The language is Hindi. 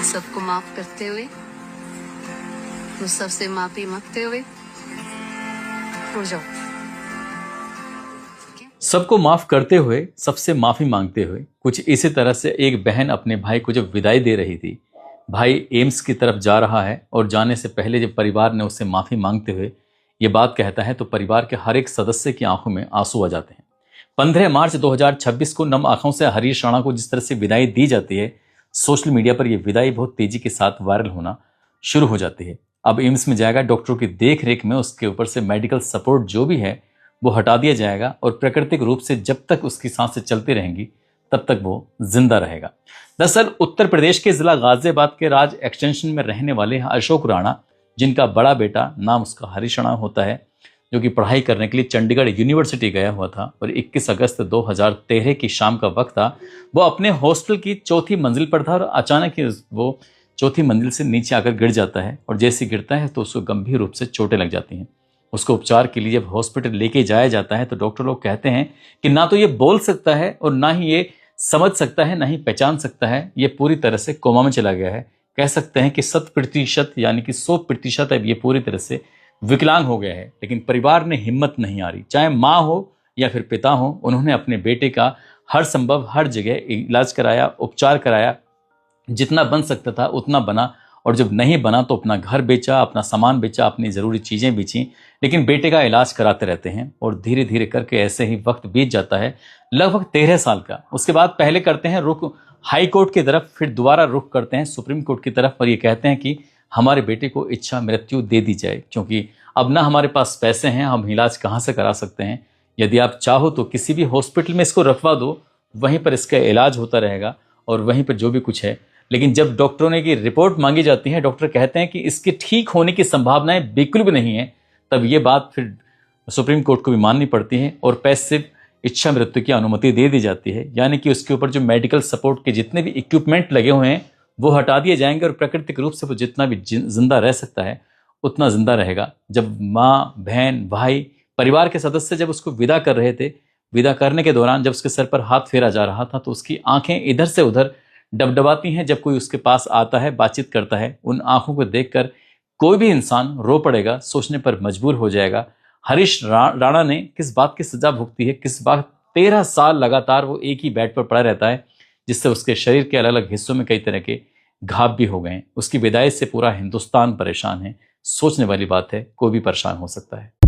सबको माफ करते हुए, तो सबसे माफी मांगते हुए हो जाओ। सबको माफ करते हुए, सबसे माफी मांगते हुए, कुछ इसी तरह से एक बहन अपने भाई को जब विदाई दे रही थी, भाई एम्स की तरफ जा रहा है और जाने से पहले जब परिवार ने उससे माफी मांगते हुए ये बात कहता है तो परिवार के हर एक सदस्य की आंखों में आंसू आ जाते हैं। 15 मार्च 2026 को नम आंखों से हरीश राणा को जिस तरह से विदाई दी जाती है, सोशल मीडिया पर यह विदाई बहुत तेजी के साथ वायरल होना शुरू हो जाती है। अब एम्स में जाएगा, डॉक्टरों की देख रेख में उसके ऊपर से मेडिकल सपोर्ट जो भी है वो हटा दिया जाएगा और प्राकृतिक रूप से जब तक उसकी सांसें चलती रहेंगी तब तक वो जिंदा रहेगा। दरअसल उत्तर प्रदेश के जिला गाजियाबाद के राज एक्सटेंशन में रहने वाले अशोक राणा, जिनका बड़ा बेटा नाम उसका हरीश राणा होता है, जो कि पढ़ाई करने के लिए चंडीगढ़ यूनिवर्सिटी गया हुआ था और 21 अगस्त 2013 की शाम का वक्त था। वो अपने हॉस्टल की चौथी मंजिल पर था और अचानक ही वो चौथी मंजिल से नीचे आकर गिर जाता है और जैसे गिरता है तो उसको गंभीर रूप से चोटें लग जाती हैं। उसको उपचार के लिए जब हॉस्पिटल लेके जाया जाता है तो डॉक्टर लोग कहते हैं कि ना तो ये बोल सकता है और ना ही ये समझ सकता है, ना ही पहचान सकता है, ये पूरी तरह से कोमा में चला गया है। कह सकते हैं कि 100% यानी कि 100% अब ये पूरी तरह से विकलांग हो गया है। लेकिन परिवार ने हिम्मत नहीं हारी, चाहे माँ हो या फिर पिता हो, उन्होंने अपने बेटे का हर संभव हर जगह इलाज कराया, उपचार कराया, जितना बन सकता था उतना बना और जब नहीं बना तो अपना घर बेचा, अपना सामान बेचा, अपनी ज़रूरी चीज़ें बेची, लेकिन बेटे का इलाज कराते रहते हैं और धीरे धीरे करके ऐसे ही वक्त बीत जाता है लगभग 13 साल का। उसके बाद पहले करते हैं रुख हाई कोर्ट की तरफ, फिर दोबारा रुख करते हैं सुप्रीम कोर्ट की तरफ और ये कहते हैं कि हमारे बेटे को इच्छा मृत्यु दे दी जाए, क्योंकि अब ना हमारे पास पैसे हैं, हम इलाज कहाँ से करा सकते हैं। यदि आप चाहो तो किसी भी हॉस्पिटल में इसको रखवा दो, वहीं पर इसका इलाज होता रहेगा और वहीं पर जो भी कुछ है। लेकिन जब डॉक्टरों ने की रिपोर्ट मांगी जाती है, डॉक्टर कहते हैं कि इसके ठीक होने की संभावनाएं बिल्कुल भी नहीं है, तब ये बात फिर सुप्रीम कोर्ट को भी माननी पड़ती है और पैसिव इच्छा मृत्यु की अनुमति दे दी जाती है। यानी कि उसके ऊपर जो मेडिकल सपोर्ट के जितने भी इक्विपमेंट लगे हुए हैं वो हटा दिए जाएंगे और प्राकृतिक रूप से वो जितना भी जिंदा रह सकता है उतना जिंदा रहेगा। जब माँ, बहन, भाई, परिवार के सदस्य जब उसको विदा कर रहे थे, विदा करने के दौरान जब उसके सर पर हाथ फेरा जा रहा था तो उसकी आंखें इधर से उधर डबडबाती हैं। जब कोई उसके पास आता है, बातचीत करता है, उन आंखों को देखकर कोई भी इंसान रो पड़ेगा, सोचने पर मजबूर हो जाएगा हरीश राणा ने किस बात की सजा भुगती है, किस बात 13 साल लगातार वो एक ही बेड पर पड़ा रहता है, जिससे उसके शरीर के अलग अलग हिस्सों में कई तरह के घाव भी हो गए हैं। उसकी विदाई से पूरा हिंदुस्तान परेशान है। सोचने वाली बात है, कोई भी परेशान हो सकता है।